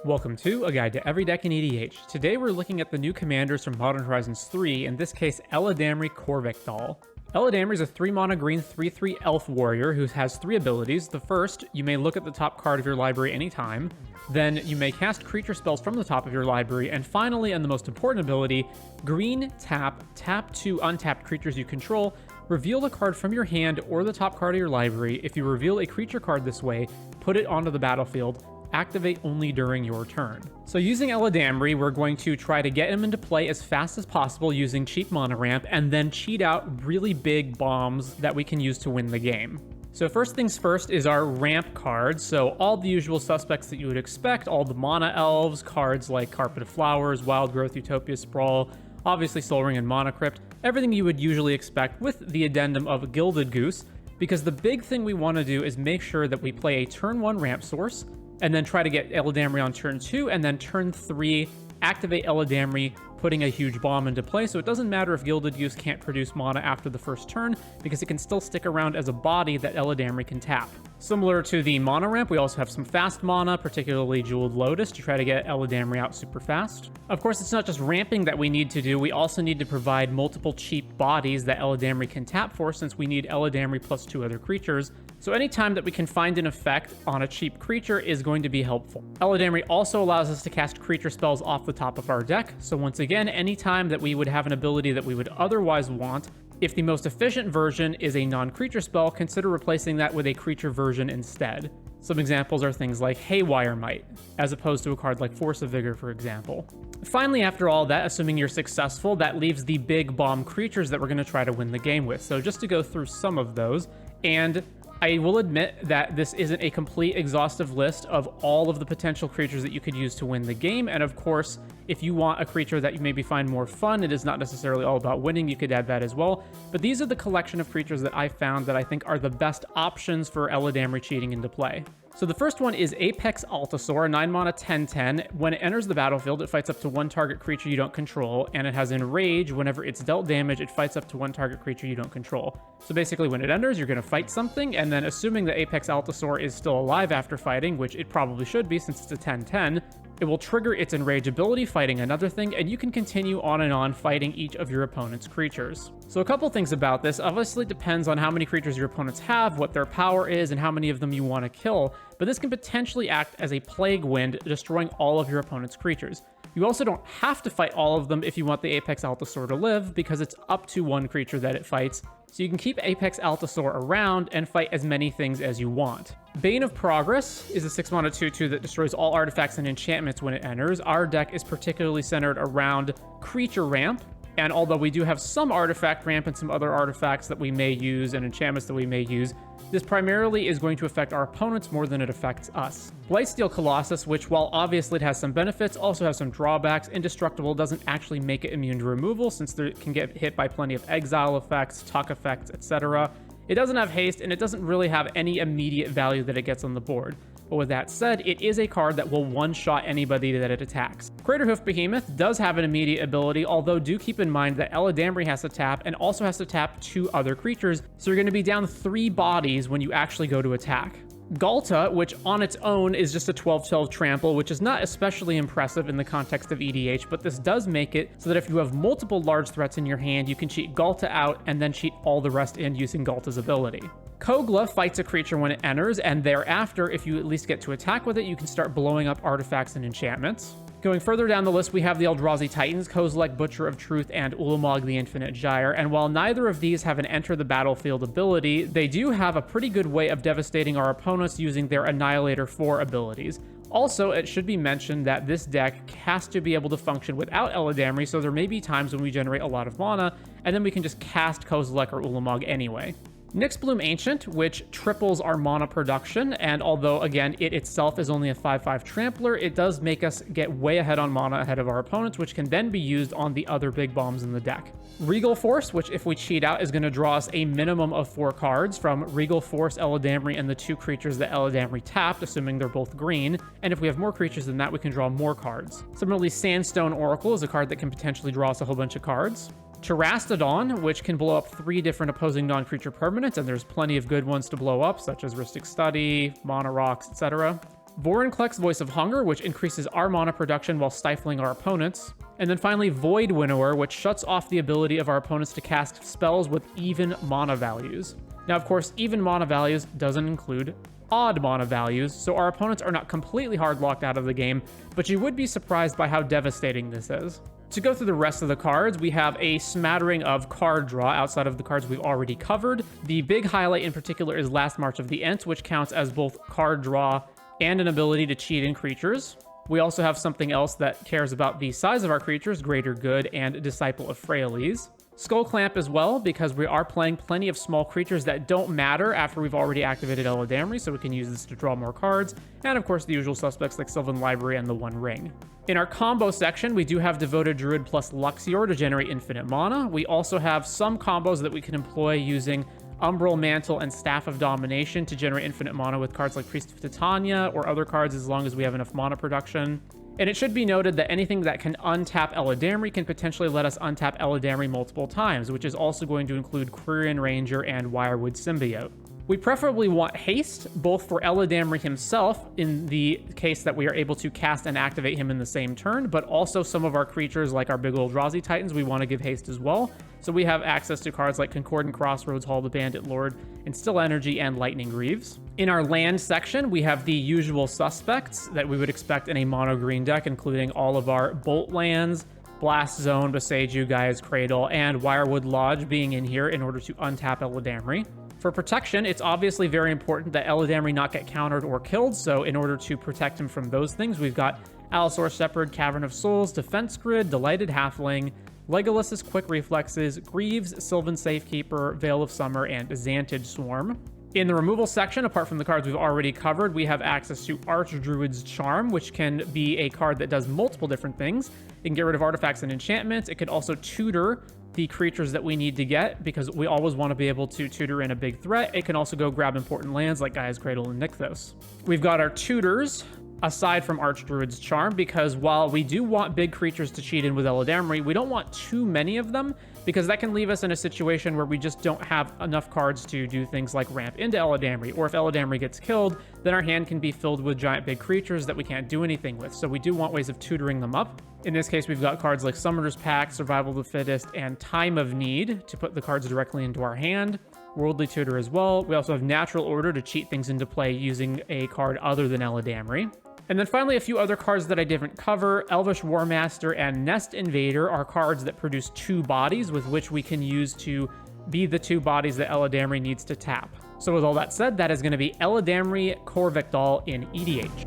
Welcome to A Guide to Every Deck in EDH. Today we're looking at the new commanders from Modern Horizons 3, in this case Eladamri Korvecdal. Eladamri is a 3-mana green 3/3 elf warrior who has 3 abilities. The first, you may look at the top card of your library anytime. Then you may cast creature spells from the top of your library. And finally, and the most important ability, green tap 2 untapped creatures you control. Reveal the card from your hand or the top card of your library. If you reveal a creature card this way, put it onto the battlefield. Activate only during your turn. So using Eladamri, we're going to try to get him into play as fast as possible using cheap mana ramp, and then cheat out really big bombs that we can use to win the game. So first things first is our ramp cards. So all the usual suspects that you would expect, all the mana elves, cards like Carpet of Flowers, Wild Growth, Utopia Sprawl, obviously Soul Ring and Mana Crypt, everything you would usually expect with the addendum of Gilded Goose, because the big thing we want to do is make sure that we play a turn 1 ramp source, and then try to get Eladamri on turn 2, and then turn 3, activate Eladamri, putting a huge bomb into play, so it doesn't matter if Gilded Goose can't produce mana after the first turn, because it can still stick around as a body that Eladamri can tap. Similar to the mana ramp, we also have some fast mana, particularly Jeweled Lotus, to try to get Eladamri out super fast. Of course, it's not just ramping that we need to do, we also need to provide multiple cheap bodies that Eladamri can tap for, since we need Eladamri plus 2 other creatures. So any time that we can find an effect on a cheap creature is going to be helpful. Eladamri also allows us to cast creature spells off the top of our deck, so once again, any time that we would have an ability that we would otherwise want, if the most efficient version is a non-creature spell, consider replacing that with a creature version instead. Some examples are things like Haywire Might, as opposed to a card like Force of Vigor, for example. Finally, after all that, assuming you're successful, that leaves the big bomb creatures that we're going to try to win the game with. So just to go through some of those, and I will admit that this isn't a complete exhaustive list of all of the potential creatures that you could use to win the game, and of course, if you want a creature that you maybe find more fun, it is not necessarily all about winning, you could add that as well, but these are the collection of creatures that I found that I think are the best options for Eladamri cheating into play. So the first one is Apex Altasaur, 9 mana 10/10. When it enters the battlefield, it fights up to 1 target creature you don't control, and it has Enrage. Whenever it's dealt damage, it fights up to 1 target creature you don't control. So basically, when it enters, you're going to fight something, and then assuming that Apex Altasaur is still alive after fighting, which it probably should be since it's a 10/10, it will trigger its Enrage ability, fighting another thing, and you can continue on fighting each of your opponent's creatures. So a couple things about this. Obviously, it depends on how many creatures your opponents have, what their power is, and how many of them you want to kill, but this can potentially act as a Plague Wind, destroying all of your opponent's creatures. You also don't have to fight all of them if you want the Apex Altasaur to live, because it's up to 1 creature that it fights, so you can keep Apex Altasaur around and fight as many things as you want. Bane of Progress is a 6 mana 2/2 that destroys all artifacts and enchantments when it enters. Our deck is particularly centered around creature ramp, and although we do have some artifact ramp and some other artifacts that we may use and enchantments that we may use, this primarily is going to affect our opponents more than it affects us. Blightsteel Colossus, which while obviously it has some benefits, also has some drawbacks. Indestructible doesn't actually make it immune to removal, since it can get hit by plenty of exile effects, tuck effects, etc. It doesn't have haste, and it doesn't really have any immediate value that it gets on the board. But with that said, it is a card that will one-shot anybody that it attacks. Craterhoof Behemoth does have an immediate ability, although do keep in mind that Eladamri has to tap and also has to tap 2 other creatures, so you're going to be down 3 bodies when you actually go to attack. Ghalta, which on its own is just a 12/12 trample, which is not especially impressive in the context of EDH, but this does make it so that if you have multiple large threats in your hand, you can cheat Ghalta out and then cheat all the rest in using Ghalta's ability. Kogla fights a creature when it enters, and thereafter, if you at least get to attack with it, you can start blowing up artifacts and enchantments. Going further down the list, we have the Eldrazi Titans, Kozilek, Butcher of Truth, and Ulamog the Infinite Gyre, and while neither of these have an Enter the Battlefield ability, they do have a pretty good way of devastating our opponents using their Annihilator 4 abilities. Also, it should be mentioned that this deck has to be able to function without Eladamri, so there may be times when we generate a lot of mana, and then we can just cast Kozilek or Ulamog anyway. Nyxbloom Ancient, which triples our mana production, and although, again, it itself is only a 5/5 trampler, it does make us get way ahead on mana ahead of our opponents, which can then be used on the other big bombs in the deck. Regal Force, which if we cheat out is going to draw us a minimum of 4 cards from Regal Force, Eladamri, and the 2 creatures that Eladamri tapped, assuming they're both green, and if we have more creatures than that, we can draw more cards. Similarly, Sandstone Oracle is a card that can potentially draw us a whole bunch of cards. Terastodon, which can blow up 3 different opposing non-creature permanents, and there's plenty of good ones to blow up, such as Rhystic Study, Mana Rocks, etc. Vorinclex, Voice of Hunger, which increases our mana production while stifling our opponents. And then finally, Void Winnower, which shuts off the ability of our opponents to cast spells with even mana values. Now, of course, even mana values doesn't include odd mana values, so our opponents are not completely hard-locked out of the game, but you would be surprised by how devastating this is. To go through the rest of the cards, we have a smattering of card draw outside of the cards we've already covered. The big highlight in particular is Last March of the Ent, which counts as both card draw and an ability to cheat in creatures. We also have something else that cares about the size of our creatures, Greater Good and Disciple of Freyalise. Skull Clamp as well, because we are playing plenty of small creatures that don't matter after we've already activated Eladamri, so we can use this to draw more cards. And of course, the usual suspects like Sylvan Library and the One Ring. In our combo section, we do have Devoted Druid plus Luxior to generate infinite mana. We also have some combos that we can employ using Umbral Mantle and Staff of Domination to generate infinite mana with cards like Priest of Titania or other cards as long as we have enough mana production. And it should be noted that anything that can untap Eladamri can potentially let us untap Eladamri multiple times, which is also going to include Quirion Ranger and Wirewood Symbiote. We preferably want haste, both for Eladamri himself, in the case that we are able to cast and activate him in the same turn, but also some of our creatures like our big old Eldrazi Titans, we want to give haste as well. So we have access to cards like Concordant Crossroads, Hall of the Bandit Lord, Instill Energy, and Lightning Greaves. In our land section, we have the usual suspects that we would expect in a mono green deck, including all of our Bolt lands, Blast Zone, Boseiju, Gaia's Cradle, and Wirewood Lodge being in here in order to untap Eladamri. For protection, it's obviously very important that Eladamri not get countered or killed, so in order to protect him from those things, we've got Allosaurus Shepherd, Cavern of Souls, Defense Grid, Delighted Halfling, Legolas's Quick Reflexes, Greaves, Sylvan Safekeeper, Veil of Summer, and Xantage Swarm. In the removal section, apart from the cards we've already covered, we have access to Archdruid's Charm, which can be a card that does multiple different things. It can get rid of artifacts and enchantments. It could also tutor the creatures that we need to get, because we always want to be able to tutor in a big threat. It can also go grab important lands like Gaia's Cradle and Nykthos. We've got our tutors, aside from Archdruid's Charm, because while we do want big creatures to cheat in with Eladamri, we don't want too many of them, because that can leave us in a situation where we just don't have enough cards to do things like ramp into Eladamri, or if Eladamri gets killed, then our hand can be filled with giant big creatures that we can't do anything with, so we do want ways of tutoring them up. In this case, we've got cards like Summoner's Pact, Survival of the Fittest, and Time of Need to put the cards directly into our hand. Worldly Tutor as well. We also have Natural Order to cheat things into play using a card other than Eladamri. And then finally, a few other cards that I didn't cover. Elvish Warmaster and Nest Invader are cards that produce 2 bodies with which we can use to be the 2 bodies that Eladamri needs to tap. So with all that said, that is going to be Eladamri Korvecdal in EDH.